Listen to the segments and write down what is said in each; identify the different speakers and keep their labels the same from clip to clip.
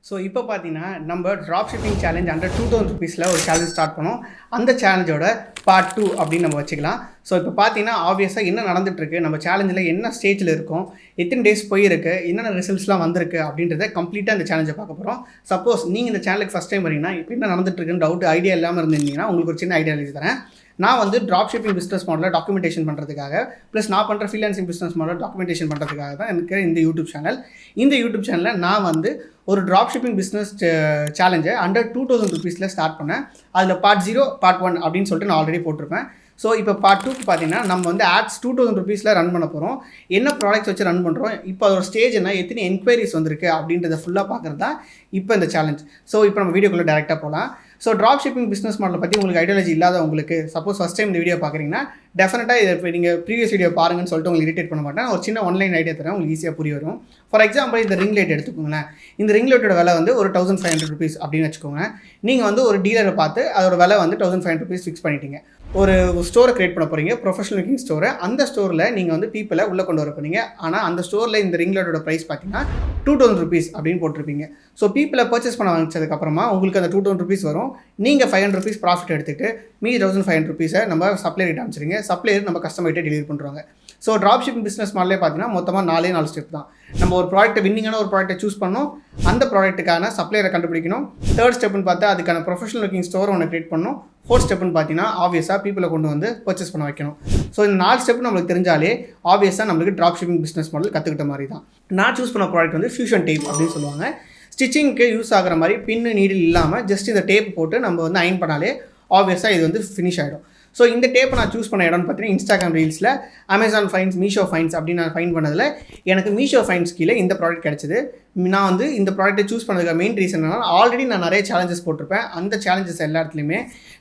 Speaker 1: So இப்போ பார்த்தீங்கன்னா நம்ம ட்ராப் ஷிப்பிங் சேலஞ்ச் அண்டர் 2000 rupeesல ஒரு சேலஞ்ச் ஸ்டார்ட் பண்ணோம். அந்த சேலஞ்சோட பார்ட் 2 அப்படின்னு நம்ம வச்சுக்கலாம். ஸோ இப்போ பார்த்தீங்கன்னா ஆப்வியஸாக என்ன நடந்துகிட்ருக்கு, நம்ம சேலஞ்சில் என்ன ஸ்டேஜில் இருக்கோம், எத்தனை டேஸ் போயிருக்கு, என்னென்ன ரிசல்ட்ஸ்லாம் வந்திருக்கு அப்படின்றத கம்ப்ளீட்டாக இந்த சேலஞ்சை பார்க்க போகிறோம். சப்போஸ் நீங்கள் இந்த சேனலுக்கு ஃபஸ்ட் டைம் வரீங்கன்னா இப்போ என்ன நடந்துட்டுருக்குன்னு டவுட் ஐடியா இல்லாமல் இருந்தீங்கன்னா உங்களுக்கு ஒரு சின்ன ஐடியா எழுதி தரேன். நான் வந்து ட்ராப் ஷிப்பிங் பிஸ்னஸ் மாடலில் டாக்குமெண்டேஷன் பண்ணுறதுக்காக ப்ளஸ் நான் பண்ணுற ஃப்ரீலான்சிங் பிஸ்னஸ் மாடல் டாக்குமெண்டேஷன் பண்ணுறதுக்காக தான் எனக்கு இந்த யூடியூப் சேனல். இந்த யூடியூப் சேனலில் நான் வந்து ஒரு ட்ராப் ஷிப்பிங் பிஸ்னஸ் சேலஞ்சை அண்டர் 2000 rupeesல ஸ்டார்ட் பண்ணேன். அதில் பார்ட் 0 பார்ட் 1 அப்படின்னு சொல்லிட்டு நான் ஆல்ரெடி போட்டிருப்பேன். ஸோ இப்போ பார்ட் 2க்கு பார்த்தீங்கன்னா நம்ம வந்து ஆட்ஸ் 2000 rupeesல ரன் பண்ண போகிறோம். என்ன ப்ராடக்ட்ஸ் வச்சு ரன் பண்ணுறோம், இப்போ அதோட ஸ்டேஜ் என்ன, எத்தனை என்கொயரிஸ் வந்திருக்கு அப்படின்றத ஃபுல்லாக பார்க்குறது தான் இப்போ இந்த சேலஞ்ச். ஸோ இப்போ நம்ம வீடியோக்குள்ளே டேரெக்டாக போகலாம். ஸோ ட்ராப் ஷிப்பிங் பிஸ்னஸ் மாடலை பற்றி உங்களுக்கு ஐடியாலஜி இல்லாதவங்களுக்கு, சப்போஸ் ஃபஸ்ட் டைம் இந்த வீடியோ பார்க்குறீங்கன்னா டெஃபினட்டாக இதை இப்போ நீங்கள் ப்ரீவியஸ் வீடியோ பாருங்கன்னு சொல்லிட்டு உங்களுக்கு இரிட்டேட் பண்ண மாட்டேன். ஒரு சின்ன ஆன்லைன் ஐடியா தரேன், உங்களுக்கு ஈஸியாக புரிய வரும். ஃபார் எக்ஸாம்பிள் இந்த ரிங் லைட் எடுத்துக்கோங்களேன். இந்த ரிங் லைட்டோட விலை வந்து ஒரு 1500 rupees அப்படின்னு வச்சுக்கோங்க. நீங்கள் வந்து ஒரு டீலரை பார்த்து அதோட விலை வந்து 1500 rupees ஃபிக்ஸ் பண்ணிட்டீங்க. ஒரு ஸ்டோரை கிரியேட் பண்ண போகிறீங்க, ப்ரொஃபஷனல் லுக்கிங் ஸ்டோரை. அந்த ஸ்டோரில் நீங்கள் வந்து பீப்பிளை உள்ளே கொண்டு வர போகிறீங்க. ஆனால் அந்த ஸ்டோரில் இந்த ரிங் லைட்டோட ப்ரைஸ் பார்த்தீங்கன்னா 2000 rupees அப்படின்னு போட்டிருப்பீங்க. ஸோ பீப்பிளை பர்ச்சேஸ் பண்ண வாங்கிச்சதுக்கப்புறமா உங்களுக்கு அந்த 2000 rupees வரும். நீங்கள் 500 rupees ப்ராஃபிட் எடுத்துகிட்டு மீதி 1500 rupees நம்ம சப்ளையர்கிட்ட அனுப்பிச்சிருங்க. சப்ளையர் நம்ம கஸ்டமர்கிட்ட டெலிவரி பண்ணுறாங்க. ஸோ ட்ராப் ஷிப்பிங் பிஸ்னஸ் மாடலே பார்த்தீங்கன்னா மொத்தமாக 4 ஸ்டெப் தான். நம்ம ஒரு ப்ராடக்ட்டை வின்னிங்கான ஒரு ப்ராடக்ட்டை சூஸ் பண்ணணும், அந்த ப்ராடக்ட்டுக்கான சப்ளையரை கண்டுபிடிக்கணும். தேர்ட் ஸ்டெப்னு பார்த்தா அதுக்கான ப்ரொஃபஷனல் லுக்கிங் ஸ்டோர் ஒன்று கிரியேட் பண்ணணும். ஃபோர்த் ஸ்டெப்னு பார்த்தீங்கன்னா ஆப்வியஸாக பீப்பிளை கொண்டு வந்து பர்ச்சேஸ் பண்ண வைக்கணும். ஸோ இந்த 4 ஸ்டெப் நம்மளுக்கு தெரிஞ்சாலே ஆப்வியஸாக நம்மளுக்கு ட்ராப் ஷிப்பிங் பிஸ்னஸ் மாடல் கற்றுக்கிட்ட மாதிரி தான். நான் சூஸ் பண்ண ப்ராடக்ட் வந்து ஃபியூஷன் டேப் அப்படின்னு சொல்லுவாங்க. ஸ்டிச்சிங்க்கு யூஸ் ஆகிற மாதிரி பின்னு நீடில் இல்லாமல் ஜஸ்ட் இந்த டேப் போட்டு நம்ம வந்து அயன் பண்ணாலே ஆப்வியஸாக இது வந்து ஃபினிஷ் ஆகிடும். ஸோ இந்த டேப்பை நான் சூஸ் பண்ண இடம்னு பார்த்தீங்கன்னா இன்ஸ்டாகிராம் ரீல்ஸில் அமேசான் ஃபைன்ஸ், மீஷோ ஃபைன்ஸ் அப்படின்னு நான் ஃபைன் பண்ணதில் எனக்கு மீஷோ ஃபைன்ஸ் கீழே இந்த ப்ராடக்ட் கிடச்சிது. நான் வந்து இந்த ப்ராடக்ட்டை சூஸ் பண்ணதுக்கு மெயின் ரீசன் என்னன்னா, ஆல்ரெடி நான் நிறைய சேலஞ்சஸ் போட்டிருப்பேன். அந்த சேலஞ்சஸ் எல்லா இடத்துலையுமே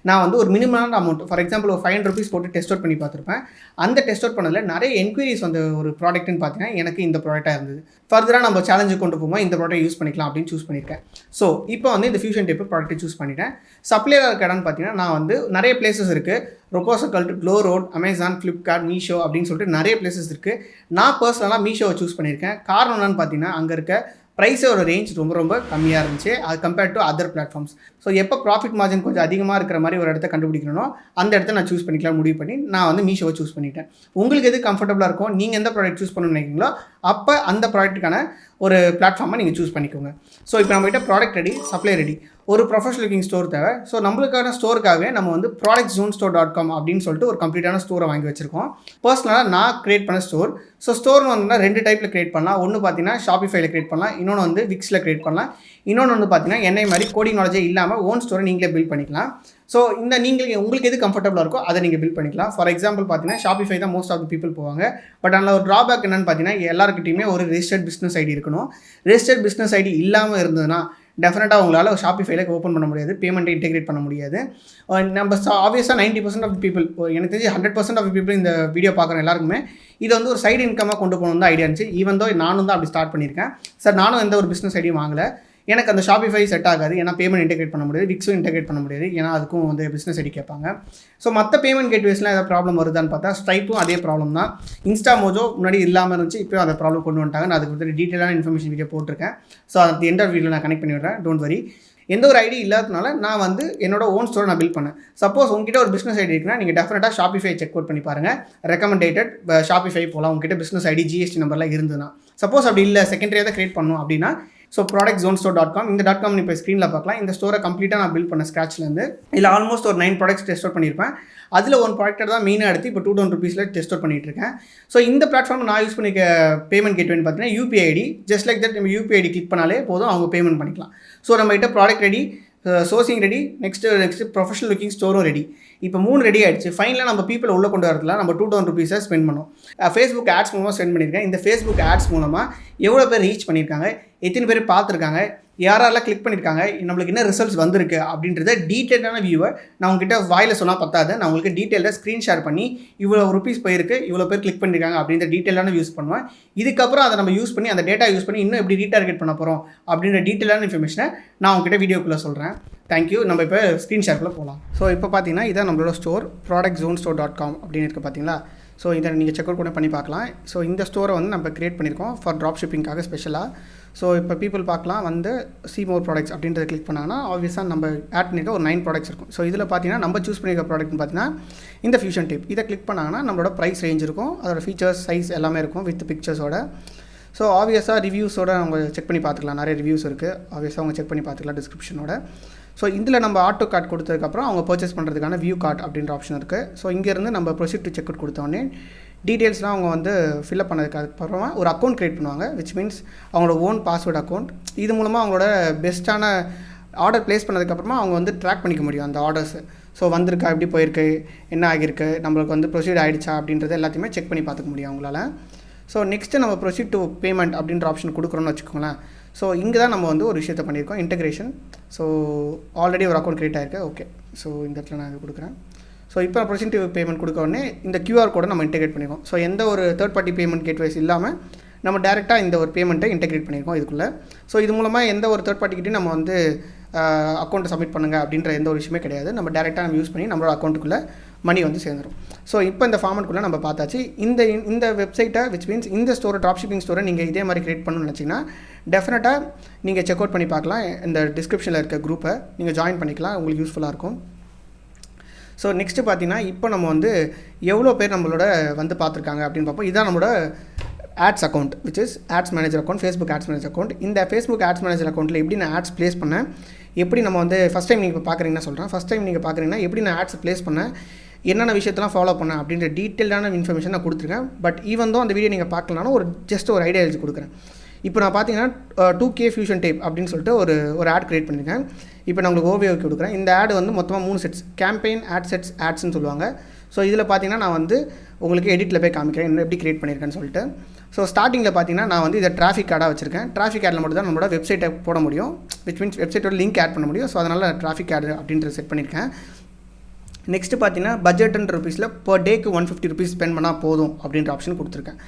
Speaker 1: நான் வந்து ஒரு மினிமமான அமௌண்ட், ஃபார் எக்ஸாம்பிள் ஒரு 500 rupees போட்டு டெஸ்ட் அவுட் பண்ணி பார்த்துருப்பேன். அந்த டெஸ்ட் அவுட் பண்ணதில் நிறைய என்கொயரிஸ் வந்த ஒரு ப்ராடக்ட்னு பார்த்தீங்கன்னா எனக்கு இந்த ப்ராடக்டாக இருந்தது. ஃபர்தராக நம்ம சேலஞ்சு கொண்டு போகும்போது இந்த ப்ராடக்ட் யூஸ் பண்ணிக்கலாம் அப்படின்னு சூஸ் பண்ணியிருக்கேன். ஸோ இப்போ வந்து இந்த ஃபியூஷன் டேப் ப்ராடக்ட்டை சூஸ் பண்ணிட்டேன். சப்ளையராக இருக்க இடம்னு பார்த்தீங்கன்னா நான் வந்து நிறைய பிளேசஸ் இருக்குது. ரொபோசக்கல்ட், Glow Road, Amazon, Flipkart, Meesho அப்படின்னு சொல்லிட்டு நிறைய பிளேசஸ் இருக்குது. நான் பர்சனலாக மீஷோவை சூஸ் பண்ணியிருக்கேன். காரணம் என்னன்னு பார்த்தீங்கன்னா அங்கே இருக்க ப்ரைஸோட ரேஞ்ச் ரொம்ப கம்மியாக இருந்துச்சு அது compared to other platforms. So எப்போ ப்ராஃபிட் மார்ஜின் கொஞ்சம் அதிகமாக இருக்கிற மாதிரி ஒரு இடத்த கண்டுபிடிக்கணும்னோ அந்த இடத்த நான் சூஸ் பண்ணிக்கலாம் முடிவு பண்ணி நான் வந்து மீஷோவை சூஸ் பண்ணிட்டேன். உங்களுக்கு எது கம்ஃபர்டபுளாக இருக்கும், நீங்கள் எந்த ப்ராடக்ட் சூஸ் பண்ணணும்னு நினைக்கிறீங்களோ அப்போ அந்த ப்ராடக்ட்டுக்கான ஒரு பிளாட்ஃபார்மை நீங்கள் சூஸ் பண்ணிக்கோங்க. ஸோ இப்போ நம்மகிட்ட ப்ராடக்ட் ரெடி, சப்ளை ரெடி, ஒரு ப்ரொஃபஷனல் லுக்கிங் ஸ்டோர் தேவை. ஸோ நம்மளுக்கான ஸ்டோருக்காகவே நம்ம வந்து productzonestore.com அப்படின்னு சொல்லிட்டு ஒரு கம்ப்ளீட்டான ஸ்டோரை வாங்கி வச்சுருக்கோம். பர்சனலாக நான் கிரியேட் பண்ண ஸ்டோர். ஸோ ஸ்டோர்னு வந்து 2 டைப்பில் கிரியேட் பண்ணலாம். ஒன்று பார்த்தீங்கன்னா ஷாப்பிஃபைல கிரியேட் பண்ணலாம், இன்னொன்று வந்து விக்ஸில் கிரியேட் பண்ணலாம். இன்னொன்று வந்து பார்த்தீங்கன்னா என்னை மாதிரி கோடிங் நாலேஜே இல்லாமல் ஓன் ஸ்டோரை நீங்களே பில்ட் பண்ணிக்கலாம். ஸோ இந்த உங்களுக்கு எது கம்ஃபர்டபுளாக இருக்கோ அதை நீங்கள் பில்ட் பண்ணிக்கலாம். ஃபார் எக்ஸாம்பிள் பார்த்தீங்கன்னா ஷாப்பிஃபை தான் மோஸ்ட் ஆஃப் தி பீப்புள் போவாங்க. பட் அதில் ஒரு ட்ராபேக் என்னென்னு பார்த்தீங்கன்னா எல்லாருக்கிட்டையுமே ஒரு ரெஜிஸ்டர்ட் பிஸ்னஸ் ஐடி இருக்கணும். ரெஜிஸ்டர்ட் பிஸ்னஸ் ஐடி இல்லாமல் இருந்ததுன்னா டெஃபினட்டாக உங்களால் ஷாப்பிஃபைல ஓப்பன் பண்ண முடியாது, பேமெண்ட்டை இன்டெகிரேட் பண்ண முடியாது. நம்ம ஆப்வியஸாக 90% ஆஃப் பீப்புள், எனக்கு தெரிஞ்சு 100% ஆஃப் பீப்புள் இந்த வீடியோ பார்க்குற எல்லாருக்குமே இது வந்து ஒரு சைடு இன்கமாக கொண்டு போகணும் தான் ஐடியா இருந்துச்சு. ஈவன் தோ நானும் தான் அப்படி ஸ்டார்ட் பண்ணியிருக்கேன். சார் நானும் எந்த ஒரு பிஸ்னஸ் ஐடியும் வாங்கலை. எனக்கு அந்த ஷாப்பிஃபை செட் ஆகாது, ஏன்னா பேமெண்ட் இன்டெகிரேட் பண்ண முடியாது, விக்ஸும் இன்டெகிரேட் பண்ண முடியாது, ஏன்னா அதுக்கும் வந்து பிஸ்னஸ் ஐடி கேட்பாங்க. ஸோ மற்ற பேமெண்ட் கேட்வேஸ்லாம் ஏதாவது ப்ராப்ளம் வருதான்னு பார்த்தா ஸ்ட்ரைப்பும் அதே ப்ராப்ளம் தான். இன்ஸ்டா மோஜோ முன்னாடி இல்லாமல் இருந்துச்சு, இப்போ அந்த ப்ராப்ளம் கொண்டு வந்துட்டாங்க. நான் அதுக்கு வந்து டீட்டெயிலான இன்ஃபர்மேஷன் வீடியோ போட்டிருக்கேன். ஸோ அது எந்த வீடியோ நான் கனெக்ட் பண்ணி விடுறேன், டோன்ட் வரி. எந்த ஒரு ஐடி இல்லாததுனால நான் வந்து என்னோட ஓன் ஸ்டோரை நான் பில்ட் பண்ணேன். சப்போஸ் உங்ககிட்ட ஒரு பிஸ்னஸ் ஐடி இருக்குன்னா நீங்கள் டெஃபினட்டாக ஷாப்பிஃபை செக் அவுட் பண்ணி பாருங்கள். ரெக்கமெண்டேட்டட் ஷாப்பிஃபை போகலாம் உங்ககிட்ட பிஸ்னஸ் ஐடி, ஜிஎஸ்டி நம்பர்லாம் இருந்ததுன்னா. சப்போஸ் அப்படி இல்லை, செகண்டரியாக தான் கிரியேட் பண்ணணும் அப்படின்னா ஸோ productzonestore.com இந்த .com இப்போ ஸ்க்ரீனில் பார்க்கலாம். இந்த ஸ்டோரை கம்ப்ளீட்டாக நான் பில்ட் பண்ண ஸ்க்ராட்ச்லேருந்து இதில் ஆல்மோஸ்ட் ஒரு 9 ப்ராடக்ட்ஸ் டெஸ்ட் அவுட் பண்ணியிருப்பேன். அதில் ஒரு ப்ராடக்ட்டை தான் மெயினாக எடுத்து இப்போ 2000 rupeesல டெஸ்ட் அவுட் பண்ணிட்டு இருக்கேன். ஸோ இந்த பிளாட்ஃபார்ம் நான் யூஸ் பண்ணிக்க பேமெண்ட் கேட்வேன்னு பார்த்தீங்கன்னா UPI ID. Just like that நம்ம யூபிஐ ஐடி கிளிக் பண்ணாலே போதும், அவங்க பேமெண்ட் பண்ணிக்கலாம். ஸோ நம்மகிட்ட product ready, sourcing ready, next professional looking ஸ்டோரும் ரெடி. இப்போ 3 ரெடி ஆகிடுச்சு. ஃபைனலாக நம்ம பீப்பிள் உள்ளே கொண்டு வரதுல நம்ம 2000 rupees ஸ்பெண்ட் பண்ணோம். ஃபேஸ்புக் ஆட்ஸ் மூலமாக ஸ்பெண்ட் பண்ணியிருக்கேன். இந்த ஃபேஸ்புக் ஆட்ஸ் மூலமாக எவ்வளோ பேர் ரீச் பண்ணியிருக்காங்க, எத்தனை பேர் பார்த்துருக்காங்க, யாரெல்லாம் கிளிக் பண்ணியிருக்காங்க, நம்மளுக்கு என்ன ரிசல்ட்ஸ் வந்திருக்கு அப்படின்றத டீட்டெயிலான வியூவை நான் உங்ககிட்ட வாயில் சொன்னால் பத்தாது. நான் உங்களுக்கு டீட்டெயிலாக ஸ்க்ரீன் ஷேர் பண்ணி இவ்வளோ ருபீஸ் போயிருக்கு, இவ்வளோ பேர் கிளிக் பண்ணியிருக்காங்க அப்படின்ற டீட்டெயிலான யூஸ் பண்ணுவேன். இதுக்கப்புறம் அதை நம்ம யூஸ் பண்ணி அந்த டேட்டா யூஸ் பண்ணி இன்னும் எப்படி ரீடார்கெட் பண்ண போகிறோம் அப்படின்ற டீட்டெயிலான இன்ஃபர்மேஷனை நான் உங்ககிட்ட வீடியோக்குள்ளே சொல்கிறேன். தேங்க்யூ. நம்ம இப்போ ஸ்க்ரீன் ஷேர்க்குள்ளே போகலாம். ஸோ இப்போ பார்த்தீங்கன்னா இதான் நம்மளோட ஸ்டோர் productzonestore.com அப்படின்னு இருக்குது பார்த்தீங்களா. ஸோ இதை நீங்கள் செக் அவுட் கூட பண்ணி பார்க்கலாம். ஸோ இந்த ஸ்டோரை வந்து நம்ம கிரியேட் பண்ணியிருக்கோம் ஃபார் ட்ராப் ஷிப்பிங்காக ஸ்பெஷலாக. ஸோ இப்போ பீப்புள் பார்க்கலாம் வந்து see more products அப்படின்றத கிளிக் பண்ணாங்கன்னா ஆப்வியஸாக நம்ம ஆட் பண்ணியிருக்க ஒரு 9 ப்ராடக்ட்ஸ் இருக்கும். ஸோ இதில் பார்த்தீங்கன்னா நம்ம சூஸ் பண்ணியிருக்க ப்ராடக்ட்னு பார்த்தீங்கன்னா இந்த ஃபியூஷன் டேப். இதை கிளிக் பண்ணாங்கன்னா நம்மளோட ப்ரைஸ் ரேஞ்ச் இருக்கும், அதோட ஃபீச்சர்ஸ் சைஸ் எல்லாமே இருக்கும் வித் பிக்சர்ஸோட. ஸோ ஆப்வியஸாக ரிவ்யூஸோட அவங்க செக் பண்ணி பார்த்துக்கலாம், நிறைய ரிவ்யூஸ் இருக்குது, ஆப்வியஸாக அவங்க செக் பண்ணி பார்த்துக்கலாம் டிஸ்கிரிப்ஷனோட. ஸோ இதில் நம்ம ஆட்டோ கார்ட் கொடுத்ததுக்கப்புறம் அவங்க பர்ச்சேஸ் பண்ணுறதுக்கான வியூ கார்ட் அப்படின்ற ஆப்ஷன் இருக்குது. ஸோ இங்கேருந்து நம்ம ப்ரொசீட் டு செக் அவுட் கொடுத்தோடனே டீட்டெயில்ஸ்லாம் அவங்க வந்து ஃபில்அப் பண்ணதுக்கு அப்புறமா ஒரு அக்கௌண்ட் க்ரியேட் பண்ணுவாங்க, விச் மீன்ஸ் அவங்களோட ஓன் பாஸ்வேர்டு அக்கௌண்ட். இது மூலமாக அவங்களோட பெஸ்ட்டான ஆர்டர் ப்ளேஸ் பண்ணதுக்கப்புறமா அவங்க வந்து ட்ராக் பண்ணிக்க முடியும் அந்த ஆர்டர்ஸு. ஸோ வந்திருக்கா, எப்படி போயிருக்கு, என்ன ஆகியிருக்கு, நம்மளுக்கு வந்து ப்ரொசீட் ஆகிடுச்சா அப்படின்றது எல்லாத்தையுமே செக் பண்ணி பார்த்துக்க முடியும் அவங்களால. ஸோ நெக்ஸ்ட்டு நம்ம ப்ரொசீட் டு பேமெண்ட் அப்படின்ற ஆப்ஷன் கொடுக்குறோன்னு வச்சுக்கோங்களேன். ஸோ இங்கே தான் நம்ம வந்து ஒரு விஷயத்தை பண்ணியிருக்கோம், இன்டெகிரேஷன். ஸோ ஆல்ரெடி ஒரு அக்கௌண்ட் க்ரியேட் ஆகிருக்கு. ஓகே, ஸோ இந்த இடத்துல நான் இது கொடுக்குறேன். ஸோ இப்போ ப்ரொசீட் டு பேமெண்ட் கொடுக்க உடனே இந்த QR கோடை நம்ம இன்டெகிரேட் பண்ணியிருக்கோம். ஸோ எந்த ஒரு தேர்ட் பார்ட்டி பேமெண்ட் கேட்வேஸ் இல்லாமல் நம்ம டேரெக்டாக இந்த ஒரு பேமெண்ட்டை இன்டெகிரேட் பண்ணியிருக்கோம் இதுக்குள்ளே. ஸோ இது மூலமாக எந்த ஒரு தேர்ட் பார்ட்டிக்கிட்டையும் நம்ம வந்து அக்கௌண்ட்டை சப்மிட் பண்ணுங்கள் அப்படின்ற எந்த ஒரு விஷயமே கிடையாது. நம்ம டேரெக்டாக நம்ம யூஸ் பண்ணி நம்மளோட அக்கௌண்ட்டுக்குள்ளே மணி வந்து சேர்ந்துடும். ஸோ இப்போ இந்த ஃபார்மெட்டுக்குள்ளே நம்ம பார்த்தாச்சு. இந்த வெப்சைட்டை விச் மீன்ஸ் இந்த ஸ்டோரை ட்ராப் ஷிப்பிங் ஸ்டோரை நீங்கள் இதே மாதிரி கிரியேட் பண்ணணும்னு நினச்சிங்கன்னா டெஃபினட்டாக நீங்கள் செக் அவுட் பண்ணி பார்க்கலாம். இந்த டிஸ்கிரிப்ஷனில் இருக்க குரூப்பை நீங்கள் ஜாயின் பண்ணிக்கலாம், உங்களுக்கு யூஸ்ஃபுல்லாக இருக்கும். ஸோ நெக்ஸ்ட்டு பார்த்தீங்கன்னா இப்போ நம்ம வந்து எவ்வளோ பேர் நம்மளோட வந்து பார்த்துருக்காங்க அப்படின்னு பார்ப்போம். இதுதான் நம்மளோட ads account, which is ads manager account, Facebook ads manager account. இந்த ஃபேஸ்புக் ஆட்ஸ் மேனேஜர் அக்கௌண்ட்டில் எப்படி நான் ஆட்ஸ் ப்ளேஸ் பண்ணேன், எப்படி நம்ம வந்து ஃபஸ்ட் டைம் நீங்கள் பார்க்குறீங்கன்னா சொல்கிறேன், ஃபஸ்ட் டைம் நீங்கள் பார்க்குறீங்கன்னா எப்படி நான் ஆட்ஸ் ப்ளேஸ் பண்ணேன், என்னென்ன விஷயத்தெல்லாம் ஃபாலோ பண்ணேன் அப்படின்ற டீட்டெயிலான இன்ஃபர்மேஷன் நான் கொடுத்துருக்கேன். பட் ஈவன் தான் அந்த வீடியோ நீங்கள் பார்க்கலனாலும் ஜஸ்ட் ஒரு ஐடியா எழுதி கொடுக்குறேன். இப்போ நான் பார்த்தீங்கன்னா 2K ஃபியூஷன் டேப் அப்படின்னு சொல்லிட்டு ஒரு ஆட் க்ரியேட் பண்ணியிருக்கேன். இப்போ நான் உங்களுக்கு ஓவியோக்கு கொடுக்குறேன். இந்த ஆடு வந்து மொத்தமாக 3 செட்ஸ், கேம்பெயின், ஆட் செட்ஸ், ஆட்ஸ்ன்னு சொல்லுவாங்க. ஸோ இதில் பார்த்தீங்கன்னா நான் வந்து உங்களுக்கு எடிட்டில் போய் காமிக்கிறேன் என்ன எப்படி க்ரியேட் பண்ணியிருக்கேன்னு சொல்லிட்டு. ஸோ ஸ்டார்டிங்கில் பார்த்தீங்கன்னா நான் வந்து இதை டிராஃபிக் ஆடாக வச்சிருக்கேன். டிராஃபிக் ஆடில் மட்டும் தான் நம்மளோட வெப்சைட்டை போட முடியும், விச் மீன்ஸ் வெப்சைட்டோட லிங்க் ஆட் பண்ண முடியும். ஸோ அதனால் டிராஃபிக் ஆடு அப்படின்றது செட் பண்ணியிருக்கேன். நெக்ஸ்ட்டு பார்த்தீங்கன்னா பட்ஜெட் ருபீஸில் பர் டேக்கு 150 ருபீஸ் ஸ்பெண்ட் பண்ணால் போதும் அப்படின்ற ஆப்ஷன் கொடுத்துருக்கேன்.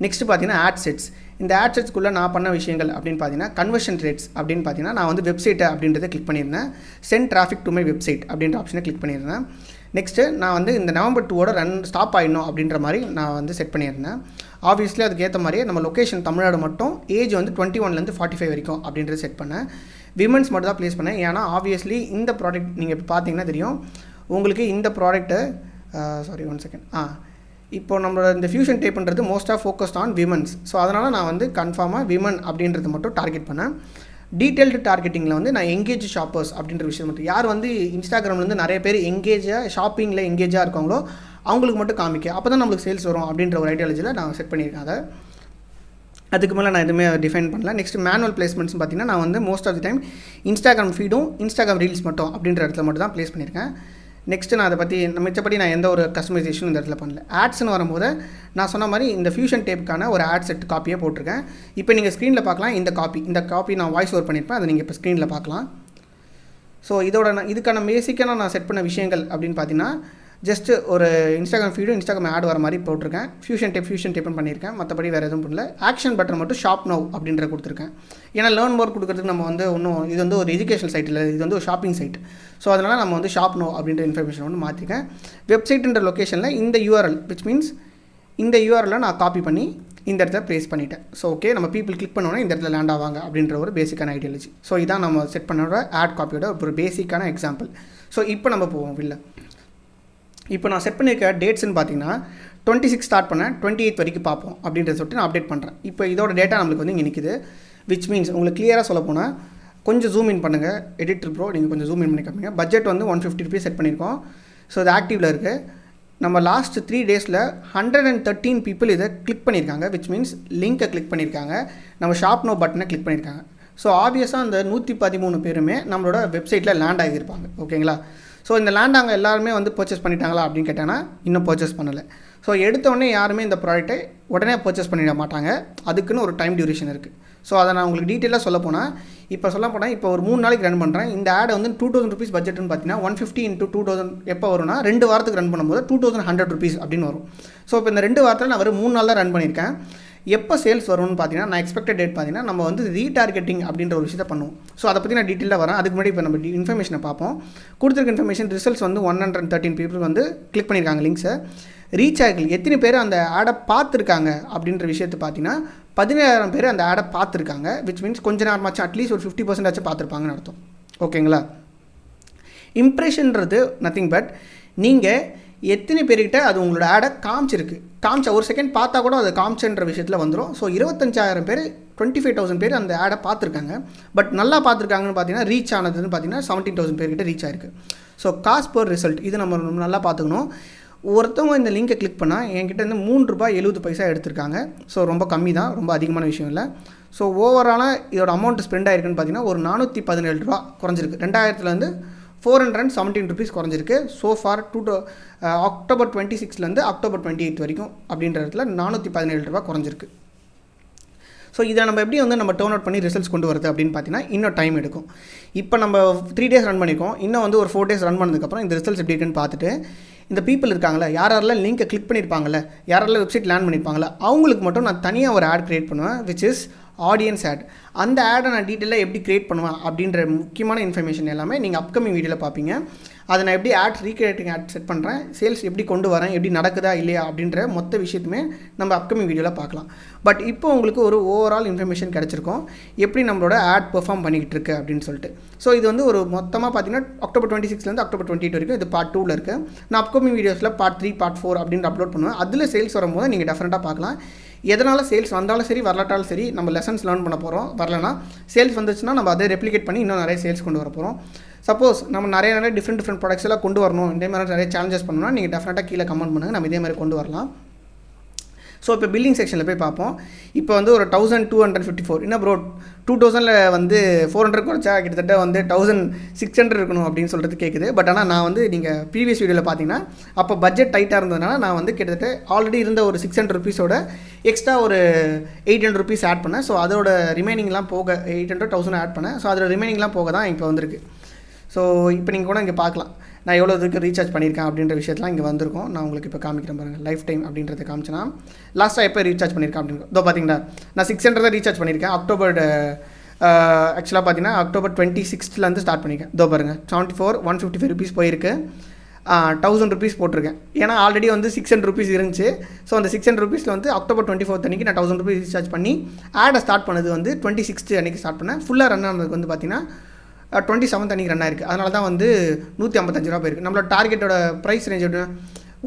Speaker 1: நெக்ஸ்ட்டு பார்த்தீங்கன்னா ஆட் செட்ஸ். இந்த ஆட் செட்ஸ்க்குள்ளே நான் பண்ண விஷயங்கள் அப்படின்னு பார்த்தீங்கன்னா கன்வர்ஷன் ரேட்ஸ் அப்படின்னு பார்த்தீங்கன்னா நான் வந்து வெப்சைட்டை அப்படின்றத கிளிக் பண்ணியிருந்தேன். Send traffic to my website அப்படின்ற ஆப்ஷனை கிளிக் பண்ணியிருந்தேன். நெக்ஸ்ட்டு நான் வந்து இந்த November 2 ஸ்டாப் ஆகிடணும் அப்படின்ற மாதிரி நான் வந்து செட் பண்ணியிருந்தேன். ஆப்வியஸ்லி அதுக்கேற்ற மாதிரியே நம்ம லொக்கேஷன் தமிழ்நாடு மட்டும், ஏஜ் வந்து 21லேருந்து 45 வரைக்கும் அப்படின்றது செட் பண்ணேன். விமன்ஸ் மட்டும் தான் ப்ளேஸ் பண்ணேன். ஏன்னா ஆப்வியஸ்லி இந்த ப்ராடக்ட் நீங்கள் இப்போ பார்த்தீங்கன்னா தெரியும் உங்களுக்கு, இந்த ப்ராடக்ட்டு இப்போ நம்மளோட இந்த ஃபியூஷன் டேப்ன்றது மோஸ்ட்டாக ஃபோக்கஸ்ட் ஆன் விமன்ஸ். ஸோ அதனால் நான் வந்து கன்ஃபார்மாக விமன் அப்படின்றத மட்டும் டார்கெட் பண்ணேன். டீட்டெயில்டு டார்கெட்டிங்கில் வந்து நான் எங்கேஜ் ஷாப்பர்ஸ் அப்படின்ற விஷயம் மட்டும், யார் வந்து இன்ஸ்டாகிராம்லேருந்து நிறைய பேர் ஷாப்பிங்கில் எங்கேஜாக இருக்காங்களோ அவங்களுக்கு மட்டும் காமிக்க, அப்போ தான் நம்மளுக்கு சேல்ஸ் வரும் அப்படின்ற ஒரு ஐடியாலஜியில் நான் செட் பண்ணியிருக்கேன். அதை அதுக்கு மேலே நான் எதுவுமே டிஃபைன் பண்ணல. நெக்ஸ்ட் மேனுவல் பிளேஸ்மெண்ட்ஸ் பார்த்தீங்கன்னா நான் வந்து most of the time Instagram ஃபீடும் இன்ஸ்டாகிராம் ரீல்ஸ் மட்டும் அப்படின்ற இடத்துல மட்டும் தான் ப்ளேஸ் பண்ணியிருக்கேன். நெக்ஸ்ட்டு நான் அதை பற்றி மிச்சப்படி நான் எந்த ஒரு கஸ்டமைசேஷனும் இந்த இடத்துல பண்ணல. ஆட்ஸ்னு வரும்போது நான் சொன்ன மாதிரி இந்த ஃபியூஷன் டேப்புக்கான ஒரு ஆட் செட் காப்பியை போட்டிருக்கேன். இப்போ நீங்கள் ஸ்க்ரீனில் பார்க்கலாம். இந்த காப்பி நான் வாய்ஸ் ஓவர் பண்ணியிருப்பேன், அதை நீங்கள் இப்போ ஸ்க்ரீனில் பார்க்கலாம். ஸோ இதுக்கான பேசிக்கான நான் செட் பண்ண விஷயங்கள் அப்படின்னு பார்த்தீங்கன்னா ஜஸ்ட்டு ஒரு இன்ஸ்டாகிராம் ஃபீடும் இன்ஸ்டாகிராம் ஆட் வர மாதிரி போட்டிருக்கேன். ஃபியூஷன் டேப்னு பண்ணியிருக்கேன். மற்றபடி வேறு எதுவும் பண்ணல. ஆக்ஷன் பட்டன் மட்டும் ஷாப் நவ் அப்படின்ற கொடுத்துருக்கேன். ஏன்னா லேர்ன் மோர் கொடுக்குறதுக்கு நம்ம வந்து இது வந்து ஒரு எஜுகேஷனல் சைட் இல்லை, இது வந்து ஒரு ஷாப்பிங் சைட். ஸோ அதனால் நம்ம வந்து ஷாப் நவ் அப்படின்ற இன்ஃபர்மேஷன் வந்து மாற்றிருக்கேன். வெப்சைட்டுன்ற லொக்கேஷனில் இந்த URL விச் மீன்ஸ் இந்த URL நான் காப்பி பண்ணி இந்த இடத்துல ப்ளேஸ் பண்ணிட்டேன். ஸோ ஓகே, நம்ம பீப்புள் கிளிக் பண்ணோன்னா இந்த இடத்துல லேண்ட் ஆவாங்க அப்படின்ற ஒரு பேசிக்கான ஐடியாலஜி. ஸோ இதான் நம்ம செட் பண்ணோட ஆட் காப்பியோட ஒரு பேசிக்கான எக்ஸாம்பிள். ஸோ இப்போ நம்ம போவோம் இல்லை. இப்போ நான் செட் பண்ணியிருக்க டேட்ஸ்ன்னு பார்த்தீங்கன்னா 26 ஸ்டார்ட் பண்ணேன், 28 வரைக்கும் பார்ப்போம் அப்படின்றத சொல்லிட்டு நான் அப்டேட் பண்ணுறேன். இப்போ இதோட டேட்டா நம்மளுக்கு வந்து இங்கே நிற்குது. விச் மீன்ஸ் உங்களுக்கு கிளியராக சொல்ல போனால் கொஞ்சம் ஜூம் இன் பண்ணுங்கள். எடிட்டர் ப்ரோ நீங்கள் கொஞ்சம் ஜூம் இன் பண்ணி காமிங்க. பட்ஜெட் வந்து 150 ருபீஸ் செட் பண்ணியிருக்கோம். ஸோ இது ஆக்டிவில் இருக்குது. நம்ம லாஸ்ட் 3 டேஸில் 113 பீப்புள் இதை கிளிக் பண்ணியிருக்காங்க. விச் மீன்ஸ் லிங்க்கை கிளிக் பண்ணியிருக்காங்க, நம்ம ஷாப் நோ பட்டனை கிளிக் பண்ணியிருக்காங்க. ஸோ ஆப்வியஸாக அந்த 113 பேருமே நம்மளோட வெப்சைட்டில் லேண்ட் ஆகியிருப்பாங்க. ஓகேங்களா? ஸோ இந்த லேண்ட் அவங்க எல்லாருமே வந்து பர்ச்சேஸ் பண்ணிட்டாங்களா அப்படின்னு கேட்டாங்கன்னா இன்னும் பர்ச்சேஸ் பண்ணலை. ஸோ எடுத்தோடனே யாருமே இந்த ப்ராடக்ட்டை உடனே பர்ச்சேஸ் பண்ணிட மாட்டாங்க, அதுக்குன்னு ஒரு டைம் டியூரேஷன் இருக்குது. ஸோ அதை நான் உங்களுக்கு டீட்டெயிலாக சொல்லப்போனால் இப்போ ஒரு 3 நாளைக்கு ரன் பண்ணுறேன். இந்த ஆடை வந்து 2000 ருபீஸ் பட்ஜெட்னு பார்த்தீங்கன்னா 150 × 2000 எப்போ வரும்னா 2 வாரத்துக்கு ரன் பண்ணும்போது 2100 ருபீஸ் அப்படின்னு வரும். ஸோ இப்போ இந்த 2 வாரத்தில் நான் 3 நாள் தான் ரன் பண்ணியிருக்கேன். எப்போ சேல்ஸ் வரும்னு பார்த்தீங்கன்னா நான் எக்ஸ்பெக்டட் டேட் பார்த்தீங்கன்னா நம்ம வந்து ரீடார்கெட்டிங் அப்படின்ற ஒரு விஷயத்தை பண்ணுவோம். ஸோ அதை பற்றி நான் டீட்டெயிலாக வரேன். அதுக்கு முன்னாடி இப்போ நம்ம இன்ஃபர்மேஷனை பார்ப்போம். கொடுத்துருக்க இன்ஃபர்மேஷன் ரிசல்ட்ஸ் வந்து 113 பீப்புள் வந்து கிளிக் பண்ணியிருக்காங்க லிங்க்ஸை. ரீச் ஆகிகள் எத்தனை பேர் அந்த ஆடை பார்த்துருக்காங்க அப்படின்ற விஷயத்தை பார்த்தீங்கன்னா 17,000 பேர் அந்த ஆடை பார்த்துருக்காங்க. விச் மீன்ஸ் கொஞ்ச நேரமாச்சும் அட்லீஸ்ட் ஒரு 50% ஆச்சும் பார்த்துருப்பாங்கன்னு அர்த்தம். ஓகேங்களா? இம்ப்ரெஷன்றது நத்திங் பட் நீங்கள் எத்தனை பேர்கிட்ட அது உங்களோட ஆடை காமிச்ச ஒரு செகண்ட் பார்த்தா கூட அது காமிச்சன்ற விஷயத்தில் வந்துடும். ஸோ 25,000 பேர் 25,000 பேர் அந்த ஆடை பார்த்துருக்காங்க. பட் நல்லா பார்த்துருக்காங்கன்னு பார்த்தீங்கன்னா ரீச் ஆனதுன்னு பார்த்தீங்கன்னா 17,000 பேர்கிட்ட ரீச் ஆயிருக்கு. ஸோ காஸ்ட் பர் ரிசல்ட் இது நம்ம நல்லா பார்த்துக்கணும். ஒருத்தவங்க இந்த லிங்கை கிளிக் பண்ணால் என்கிட்ட இருந்து ₹3.70 எடுத்திருக்காங்க. ஸோ ரொம்ப கம்மி தான், ரொம்ப அதிகமான விஷயம் இல்லை. ஸோ ஓவராலாக இதோட அமௌண்ட் ஸ்பெண்ட் ஆயிருக்குன்னு பார்த்தீங்கன்னா ஒரு ₹417 குறைஞ்சிருக்கு. 2000 ₹417 குறைஞ்சிருக்கு. ஸோ ஃபார் அக்டோபர் 26 அக்டோபர் 28 வரைக்கும் அப்படின்ற இடத்துல ₹417 குறைஞ்சிருக்கு. ஸோ இதை நம்ம எப்படி நம்ம டர்ன் அவுட் பண்ணி ரிசல்ட்ஸ் கொண்டு வரது அப்படின்னு பார்த்தீங்கன்னா இன்னும் டைம் எடுக்கும். இப்போ நம்ம 3 days ரன் பண்ணியிருக்கோம். இன்னும் ஒரு 4 days ரன் பண்ணதுக்கப்புறம் இந்த ரிசல்ட்ஸ் எப்படி இருக்குன்னு பார்த்துட்டு இந்த பீப்புள் இருக்காங்களே, யாரெல்லாம் லிங்கை கிளிக் பண்ணியிருப்பாங்களே, யாரெல்லாம் வெப்சைட் லேண்ட் பண்ணியிருப்பாங்களே, அவங்களுக்கு மட்டும் நான் தனியாக ஒரு ஆட் க்ரியேட் பண்ணுவேன், விச் இஸ் ஆடியன்ஸ் ஆட். அந்த ஆடை நான் டீட்டெயிலாக எப்படி க்ரியேட் பண்ணுவேன் அப்படின்ற முக்கியமான இன்ஃபர்மேஷன் எல்லாமே நீங்கள் அப்கமிங் வீடியோவில் பார்ப்பீங்க. அதை நான் எப்படி ஆட் ரீக்ரியேட்டிங் ஆட் செட் பண்ணுறேன், சேல்ஸ் எப்படி கொண்டு வரேன், எப்படி நடக்குதா இல்லையா அப்படின்ற மொத்த விஷயத்துமே நம்ம அப்கமிங் வீடியோவில் பார்க்கலாம். பட் இப்போ உங்களுக்கு ஒரு ஓவரால் இன்ஃபர்மேஷன் கிடச்சிருக்கும் எப்படி நம்மளோட ஆட் பெர்ஃபார்ம் பண்ணிக்கிட்டு இருக்கு அப்படின்னு சொல்லிட்டு. ஸோ இது ஒரு மொத்தமாக பார்த்தீங்கன்னா அக்டோபர் 26 அக்டோபர் 28 வரைக்கும் இது பார்ட் 2ல் இருக்குது. நான் அப்கமிங் வீடியோஸில் பார்ட் 3 பார்ட் 4 அப்படின்னு அப்லோட் பண்ணுவேன். அதில் சேல்ஸ் வரும்போது நீங்கள் டெஃபினட்டாக பார்க்கலாம். எதனால் சேல்ஸ் வந்தாலும் சரி வரலாட்டாலும் சரி நம்ம லெசன்ஸ் லேர்ன் பண்ண போகிறோம். வரலனா சேல்ஸ் வந்துச்சுன்னா நம்ம அதை ரெப்ளிகேட் பண்ணி இன்னும் நிறைய சேல்ஸ் கொண்டு வர போகிறோம். சப்போஸ் நம்ம நிறைய டிஃப்ரெண்ட் ப்ராடக்ட்ஸ் எல்லாம் கொண்டு வரணும், இதே மாதிரி நிறைய சேலஞ்சஸ் பண்ணணும்னா நீங்கள் டெஃபினட்டாக கீழே கமெண்ட் பண்ணுங்கள், நம்ம இதே மாதிரி கொண்டு வரலாம். ஸோ இப்போ பில்லிங் செக்ஷனில் போய் பார்ப்போம். இப்போ ஒரு 1254 என்ன ப்ரோ 2000 400 குறைச்சா கிட்டத்தட்ட 1600 இருக்கணும் அப்படின்னு சொல்கிறது கேட்குது. பட் ஆனால் நான் நீங்கள் ப்ரீவியஸ் வீடியோவில் பார்த்தீங்கன்னா அப்போ பட்ஜெட் டைட்டாக இருந்ததுனால நான் கிட்டத்தட்ட ஆல்ரெடி இருந்த ஒரு ₹600 எக்ஸ்ட்ரா ஒரு ₹800 ஆட் பண்ணேன். ஸோ அதோட ரிமைனிங்லாம் போக 800,000 ஆட் பண்ணேன். ஸோ அதோட ரிமைனிங்லாம் போக தான் இப்போ வந்திருக்கு. ஸோ இப்போ நீங்கள் கூட இங்கே பார்க்கலாம் நான் எவ்வளோ இதுக்கு ரீசார்ஜ் பண்ணியிருக்கேன் அப்படின்ற விஷயத்தெல்லாம் இங்கே வந்திருக்கும். நான் உங்களுக்கு இப்போ காமிக்கிறேன் பாருங்கள். லைஃப் டைம் அப்படின்றத காமிச்சேன்னா லாஸ்ட்டாக எப்போ ரீசார்ஜ் பண்ணியிருக்கேன் அப்படின்னு இதோ பார்த்தீங்கன்னா நான் 600 தான் ரீசார்ஜ் பண்ணியிருக்கேன். அக்டோபர் ஆக்சுவலாக பார்த்தீங்கன்னா அக்டோபர் 26 ஸ்டார்ட் பண்ணியிருக்கேன். இதோ பாருங்கள் ₹155 போயிருக்கு. ₹1000 போட்டிருக்கேன். ஏன்னா ஆல்ரெடி ₹600 இருந்துச்சு. ஸோ அந்த ₹600 அக்டோபர் 24 அன்றைக்கி நான் ₹1000 ரீசார்ஜ் பண்ணி ஆடை ஸ்டார்ட் பண்ணது 26 அன்றைக்கி ஸ்டார்ட் பண்ணேன். ஃபுல்லாக ரன் ஆனதுக்கு பார்த்தீங்கன்னா 27 அன்றைக்கி ரன் ஆயிருக்கு. அதனால தான் ₹155 போயிருக்கு. நம்மளோட டார்கெட்டோட ப்ரைஸ் ரேஞ்ச் எப்படின்னா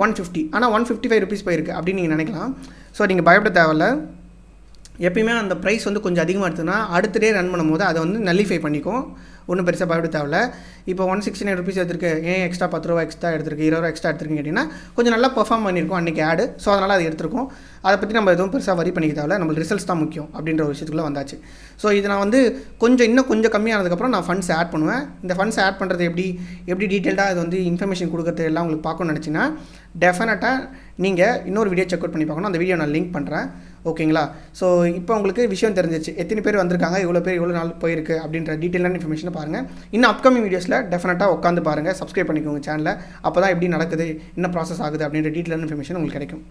Speaker 1: 150, ஆனால் ₹155 போயிருக்கு அப்படின்னு நீங்கள் நினைக்கலாம். ஸோ நீங்கள் பயப்பட தேவையில்ல. எப்பயுமே அந்த ப்ரைஸ் கொஞ்சம் அதிகமாக எடுத்துன்னா அடுத்த டே ரன் பண்ணும்போது அதை நல்லிஃபை பண்ணிக்கும். ஒன்றும் பெருசாக பயப்பட தேவையில்ல. இப்போ ₹169 எடுத்திருக்கு, ஏன் எக்ஸ்ட்ரா ₹10 எக்ஸ்ட்ரா எடுத்திருக்கு, ₹20 எக்ஸ்ட்ரா எடுத்திருக்குன்னு கேட்டிங்கன்னா கொஞ்சம் நல்லா பர்ஃபார்ம் பண்ணியிருக்கோம் அன்றைக்கி ஆடு. ஸோ அதனால் அது எடுத்திருக்கோம். அதை பற்றி நம்ம எதுவும் பெருசாக வரி பண்ணிக்க தேவையில்ல. நம்மளுக்கு ரிசல்ட்ஸ் தான் முக்கியம் அப்படின்ற ஒரு விஷயத்துக்குள்ளே வந்தாச்சு. ஸோ இது நான் இன்னும் கொஞ்சம் கம்மியானதுக்கப்புறம் நான் ஃபண்ட்ஸ் ஆட் பண்ணுவேன். இந்த ஃபண்ட்ஸ் ஆட் பண்ணுறது எப்படி டீட்டெயில்டாக அது இன்ஃபர்மேஷன் கொடுக்குறது எல்லாம் உங்களுக்கு பார்க்கணும்னு நினச்சிங்கன்னா டெஃபினட்டாக நீங்கள் இன்னொரு வீடியோ செக் அவுட் பண்ணி பார்க்கணும். அந்த வீடியோ நான் லிங்க் பண்ணுறேன். ஓகேங்களா? ஸோ இப்போ உங்களுக்கு விஷயம் தெரிஞ்சிச்சு, எத்தனை பேர் வந்திருக்காங்க, எவ்வளோ நாள் போயிருக்கு அப்படின்ற டீட்டெயிலான இன்ஃபர்மேஷனை பாருங்கள். இன்னும் அப்கமிங் வீடியோஸில் டெஃபினட்டாக உட்காந்து பாருங்கள், சப்ஸ்கிரைப் பண்ணிக்கோங்க சேனலை. அப்போ தான் எப்படி நடக்குது, என்ன ப்ராசஸ் ஆகுது அப்படின்ற டீட்டெயிலான இன்ஃபர்மேஷன் உங்களுக்கு கிடைக்கும்.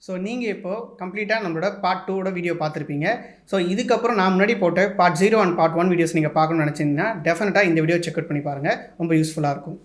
Speaker 1: ஸோ நீங்கள் இப்போது கம்ப்ளீட்டாக நம்மளோட பார்ட் 2 வீடியோ பார்த்துருப்பீங்க. ஸோ இதுக்கப்புறம் நான் முன்னாடி போட்ட பார்ட் 0 அண்ட் பார்ட் 1 வீடியோஸ் நீங்கள் பார்க்கணும்னு நினச்சிங்கன்னா டெஃபினட்டாக இந்த வீடியோ செக் அவுட் பண்ணி பாருங்கள். ரொம்ப யூஸ்ஃபுல்லாக இருக்கும்.